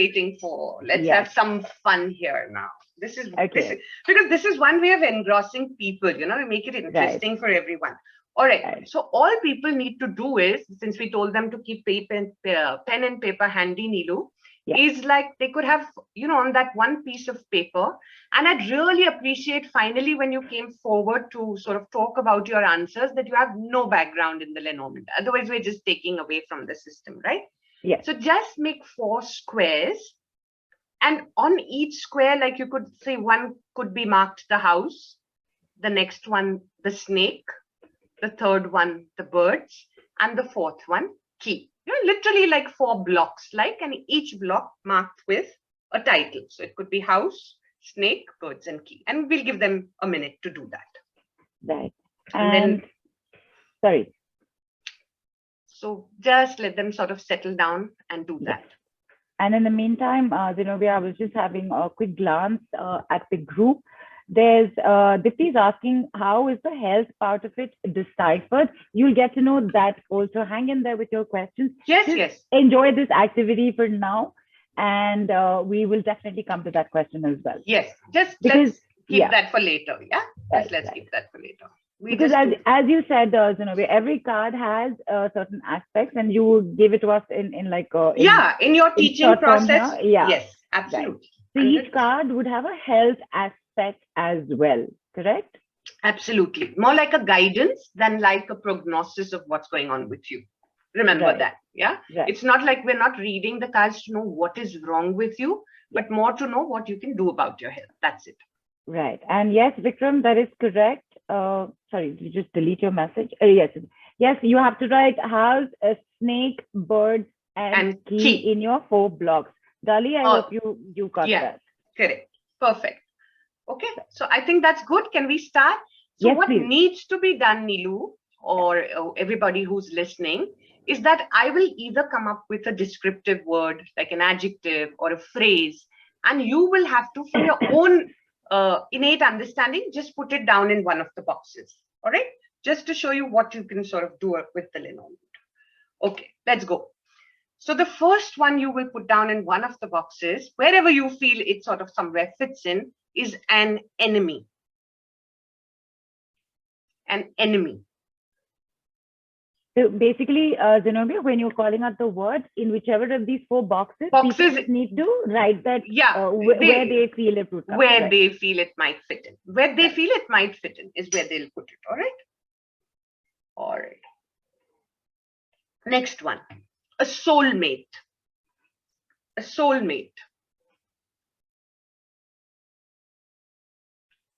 waiting for? Let's Yes. have some fun here now. This is Okay. because this is one way of engrossing people, we make it interesting for everyone. All right. So all people need to do is, since we told them to keep pen and paper handy, Neelu, is like they could have, on that one piece of paper. And I'd really appreciate finally when you came forward to sort of talk about your answers that you have no background in the Lenormand. Otherwise, we're just taking away from the system, right? Yes. So just make 4 squares. And on each square, like you could say, one could be marked the house, the next one, the snake, the third one, the birds, and the fourth one, key. Literally like 4 blocks, and each block marked with a title. So it could be house, snake, birds, and key. And we'll give them a minute to do that. Right. And then, sorry. So just let them sort of settle down and do that. And in the meantime, Zennobiia, I was just having a quick glance at the group. There's Dipti is asking, how is the health part of it deciphered? You'll get to know that also. Hang in there with your questions. Yes. Enjoy this activity for now. And we will definitely come to that question as well. Yes, let's keep that for later. Yeah, let's keep that for later. Because as you said, Zennobiia, every card has certain aspects, and you give it to us in like in your teaching process. Yes, absolutely. Right. So each card would have a health aspect as well, correct? Absolutely. More like a guidance than like a prognosis of what's going on with you. Remember that. Yeah. Right. It's not like we're not reading the cards to know what is wrong with you, but more to know what you can do about your health. That's it. Right. And yes, Vikram, that is correct. Sorry, you just delete your message. Yes, you have to write house, a snake, bird, and key in your 4 blocks. Dali, I hope you got that. Correct. Perfect. Okay, so I think that's good. Can we start? So yes, what please. Needs to be done, Neelu, or everybody who's listening, is that I will either come up with a descriptive word, like an adjective or a phrase, and you will have to, for your own innate understanding, just put it down in one of the boxes. All right, just to show you what you can sort of do with the Lenormand. Okay, let's go. So the first one you will put down in one of the boxes, wherever you feel it sort of somewhere fits in, is an enemy. An enemy. So basically, Zennobiia, when you're calling out the word, in whichever of these 4 boxes people need to write that where they feel it would come. Where they feel it might fit in. Where they feel it might fit in is where they'll put it. All right? All right. Next one. A soulmate. A soulmate.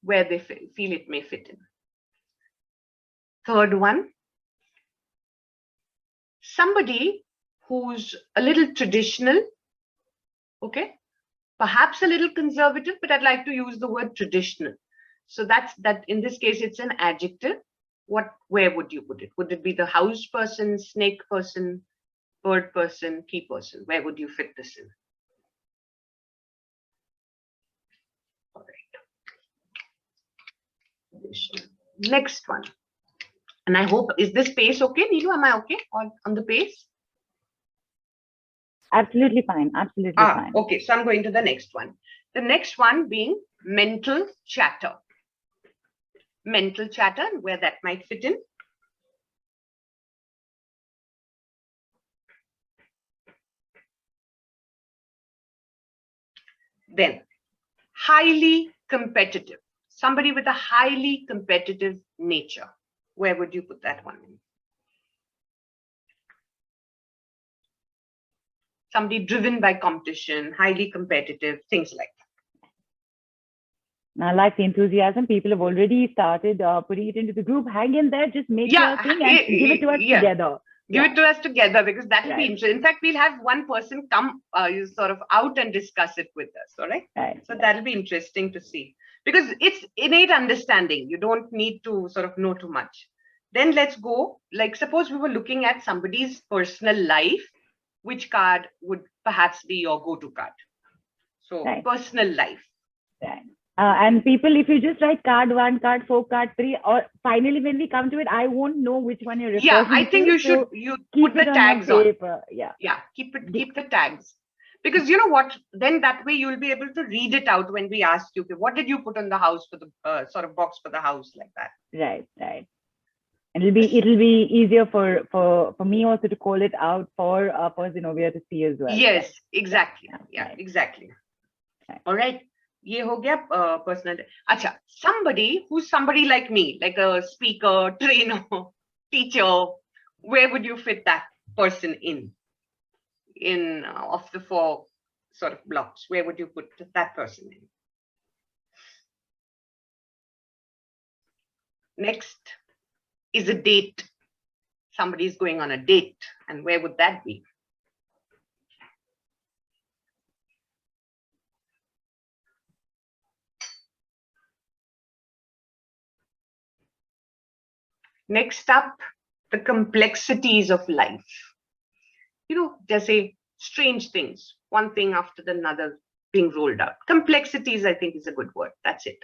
Where they feel it may fit in. Third one. Somebody who's a little traditional, okay, perhaps a little conservative, but I'd like to use the word traditional. So that's that. In this case, it's an adjective. Where would you put it? Would it be the house person, snake person, bird person, key person? Where would you fit this in? All right. Next one. And I hope, is this pace okay, Neelu? Am I okay on the pace? Absolutely fine. Absolutely fine. Okay, so I'm going to the next one. The next one being mental chatter. Mental chatter, where that might fit in. Then, highly competitive. Somebody with a highly competitive nature. Where would you put that one in? Somebody driven by competition, highly competitive, things like that. I like the enthusiasm. People have already started putting it into the group. Hang in there, just make your thing and give it to us together. Give it to us together, because that will be interesting. In fact, we'll have one person come sort of out and discuss it with us. All right. So that'll be interesting to see, because it's innate understanding. You don't need to sort of know too much. Then let's go, like suppose we were looking at somebody's personal life, which card would perhaps be your go-to card? So personal life. Right. And people, if you just write card 1, card 4, card 3, or finally when we come to it, I won't know which one you're referring to. I think you should put the tags on. Yeah, keep the tags. Because you know what, then that way you'll be able to read it out when we ask you, okay, what did you put on the house for the sort of box for the house, like that. Right. It'll be easier for me also to call it out for Zennobiia to see as well. Yes, right? exactly. Yeah, right. Exactly. Right. All right. Ye ho gaya personal. Acha, somebody like me, like a speaker, trainer, teacher, where would you fit that person in of the 4 sort of blocks? Where would you put that person in? Next is a date. Somebody's going on a date, and where would that be? Next up, the complexities of life. You know, just say strange things, one thing after another being rolled out. Complexities, I think, is a good word. That's it.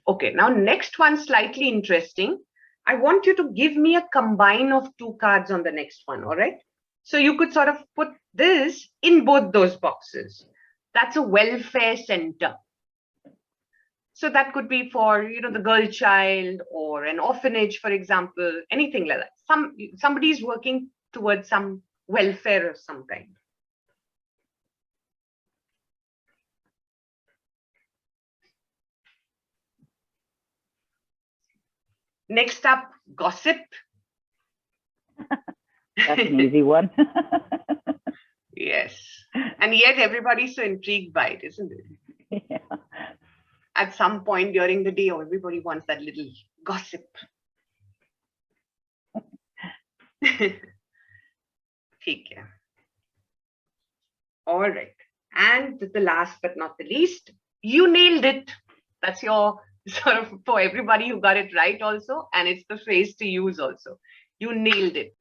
Okay, now next one, slightly interesting. I want you to give me a combine of 2 cards on the next one, all right? So you could sort of put this in both those boxes. That's a welfare center. So that could be for, you know, the girl child or an orphanage, for example, anything like that. Somebody's working towards some welfare of some kind. Next up, gossip. That's an easy one. Yes. And yet everybody's so intrigued by it, isn't it? Yeah. At some point during the day, everybody wants that little gossip. Okay. All right. And the last but not the least, you nailed it. That's your sort of for everybody who got it right also. And it's the phrase to use also. You nailed it.